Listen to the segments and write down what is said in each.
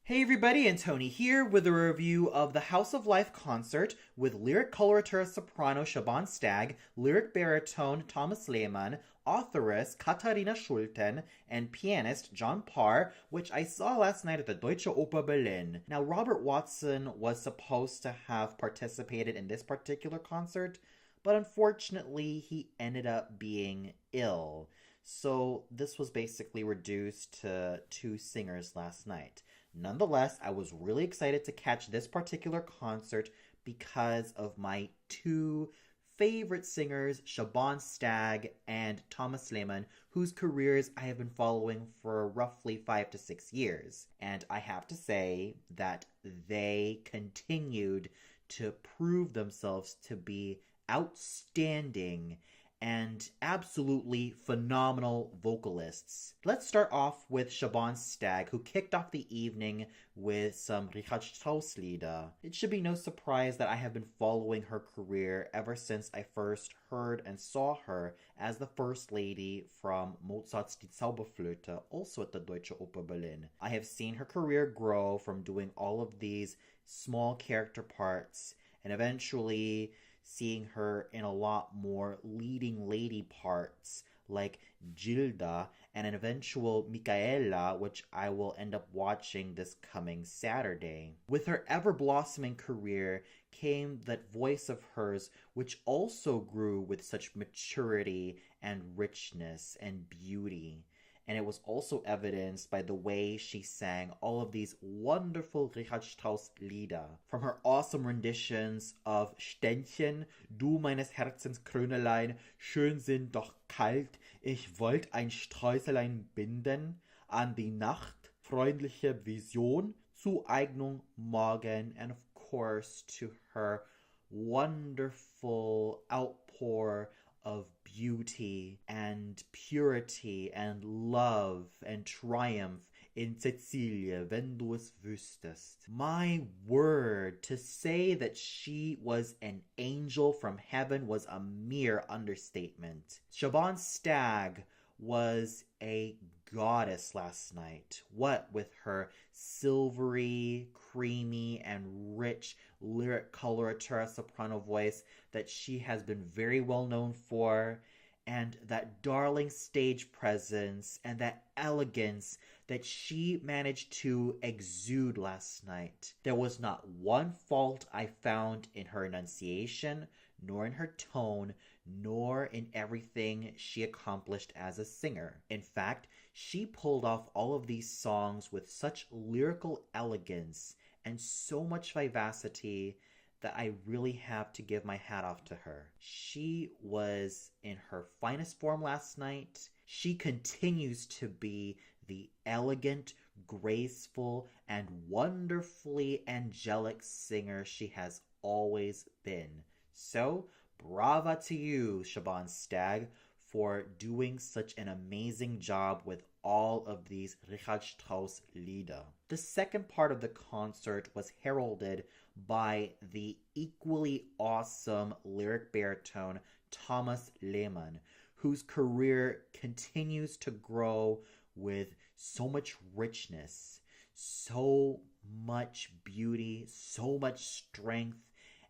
Hey everybody, and Tony here with a review of the House of Life concert with lyric coloratura soprano Shaban Stagg, lyric baritone Thomas Lehmann, authoress Katharina Schulten, and pianist John Parr, which I saw last night at the Deutsche Oper Berlin. Now, Robert Watson was supposed to have participated in this particular concert, but unfortunately he ended up being ill. So this was basically reduced to two singers last night. Nonetheless, I was really excited to catch this particular concert because of my two favorite singers, Shaban Stagg and Thomas Lehmann, whose careers I have been following for roughly 5 to 6 years. And I have to say that they continued to prove themselves to be outstanding and absolutely phenomenal vocalists. Let's start off with Shaban Stagg, who kicked off the evening with some Richard Strauss Lieder. It should be no surprise that I have been following her career ever since I first heard and saw her as the First Lady from Mozart's Die Zauberflöte, also at the Deutsche Oper Berlin. I have seen her career grow from doing all of these small character parts and eventually seeing her in a lot more leading lady parts like Gilda and an eventual Micaela, which I will end up watching this coming Saturday. With her ever blossoming career came that voice of hers, which also grew with such maturity and richness and beauty. And it was also evidenced by the way she sang all of these wonderful Richard Strauss Lieder. From her awesome renditions of Ständchen, Du meines Herzens Krönelein, schön sind doch kalt, ich wollt ein Sträuselein binden, an die Nacht, freundliche Vision, Zueignung morgen, and of course to her wonderful outpour of beauty and purity and love and triumph in Cecilia, wenn du es wüsstest. My word, to say that she was an angel from heaven was a mere understatement. Shaban Stagg was a goddess last night. What with her silvery, creamy, and rich lyric coloratura soprano voice that she has been very well known for, and that darling stage presence and that elegance that she managed to exude last night. There was not one fault I found in her enunciation, nor in her tone, nor in everything she accomplished as a singer. In fact, she pulled off all of these songs with such lyrical elegance and so much vivacity that I really have to give my hat off to her. She was in her finest form last night. She continues to be the elegant, graceful, and wonderfully angelic singer she has always been. So, brava to you, Shaban Stagg, for doing such an amazing job with all of these Richard Strauss Lieder. The second part of the concert was heralded by the equally awesome lyric baritone Thomas Lehmann, whose career continues to grow with so much richness, so much beauty, so much strength,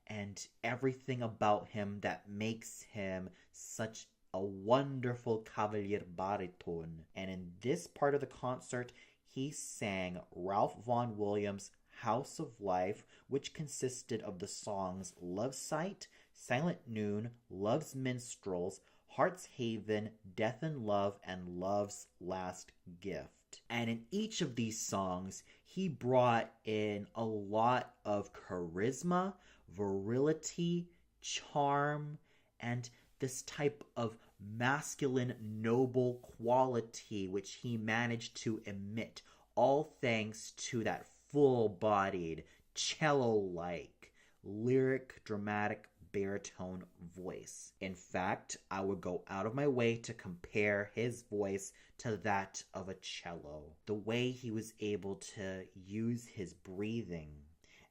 and everything about him that makes him such a wonderful cavalier baritone. And in this part of the concert, he sang Ralph Vaughan Williams' House of Life, which consisted of the songs Love Sight, Silent Noon, Love's Minstrels, Heart's Haven, Death and Love, and Love's Last Gift. And in each of these songs, he brought in a lot of charisma, virility, charm, and this type of masculine, noble quality which he managed to emit, all thanks to that full-bodied, cello-like, lyric, dramatic baritone voice. In fact, I would go out of my way to compare his voice to that of a cello. The way he was able to use his breathing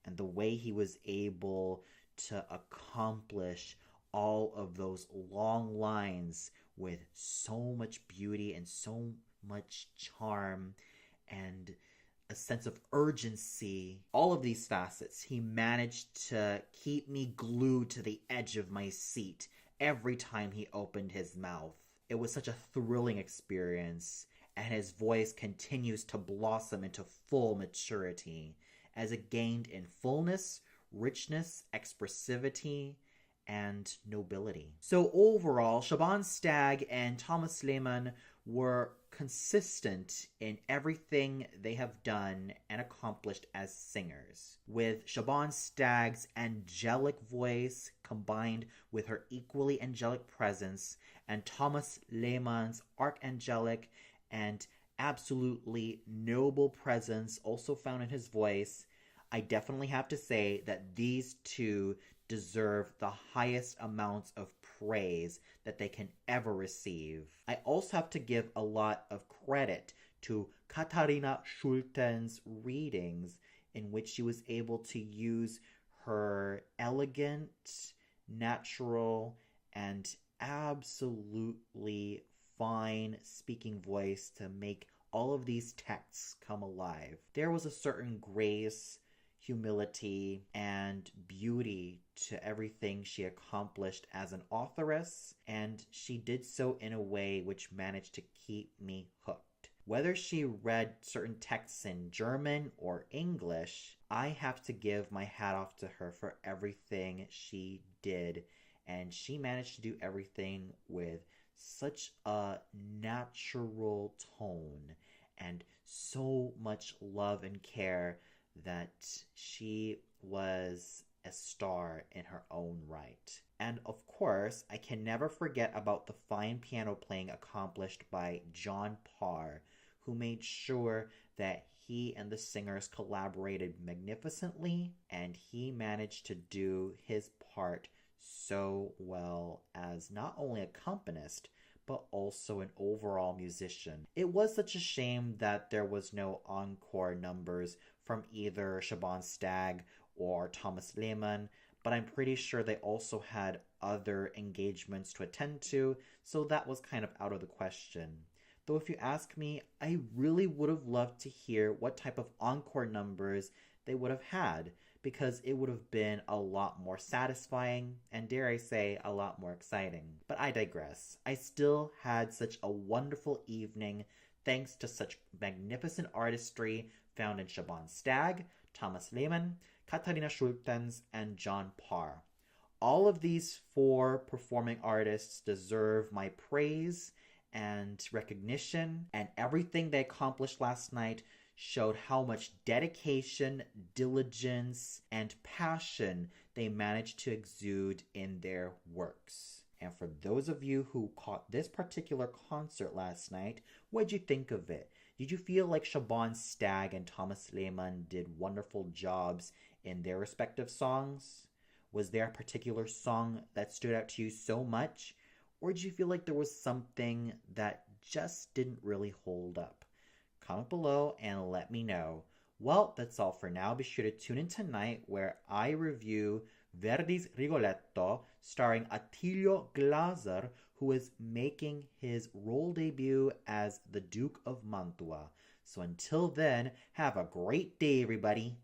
and the way he was able to accomplish all of those long lines with so much beauty and so much charm and a sense of urgency. All of these facets, he managed to keep me glued to the edge of my seat every time he opened his mouth. It was such a thrilling experience, and his voice continues to blossom into full maturity as it gained in fullness, richness, expressivity, and nobility. So overall, Shaban Stagg and Thomas Lehmann were consistent in everything they have done and accomplished as singers, with Shaban Stagg's angelic voice combined with her equally angelic presence, and Thomas Lehmann's archangelic and absolutely noble presence also found in his voice. I definitely have to say that these two deserve the highest amounts of praise that they can ever receive. I also have to give a lot of credit to Katharina Schulten's readings, in which she was able to use her elegant, natural, and absolutely fine speaking voice to make all of these texts come alive. There was a certain grace, humility, and beauty to everything she accomplished as an authoress, and she did so in a way which managed to keep me hooked. Whether she read certain texts in German or English, I have to give my hat off to her for everything she did, and she managed to do everything with such a natural tone and so much love and care that she was a star in her own right. And of course, I can never forget about the fine piano playing accomplished by John Parr, who made sure that he and the singers collaborated magnificently, and he managed to do his part so well as not only accompanist, but also an overall musician. It was such a shame that there was no encore numbers from either Shaban Stagg or Thomas Lehmann, but I'm pretty sure they also had other engagements to attend to, so that was kind of out of the question. Though if you ask me, I really would have loved to hear what type of encore numbers they would have had, because it would have been a lot more satisfying and, dare I say, a lot more exciting. But I digress. I still had such a wonderful evening thanks to such magnificent artistry found in Shaban Stagg, Thomas Lehmann, Katharina Schultens, and John Parr. All of these four performing artists deserve my praise and recognition, and everything they accomplished last night showed how much dedication, diligence, and passion they managed to exude in their works. And for those of you who caught this particular concert last night, what did you think of it? Did you feel like Shaban Stagg and Thomas Lehmann did wonderful jobs in their respective songs? Was there a particular song that stood out to you so much? Or did you feel like there was something that just didn't really hold up? Comment below and let me know. Well, that's all for now. Be sure to tune in tonight where I review Verdi's Rigoletto starring Attilio Glaser, who is making his role debut as the Duke of Mantua. So until then, have a great day, everybody.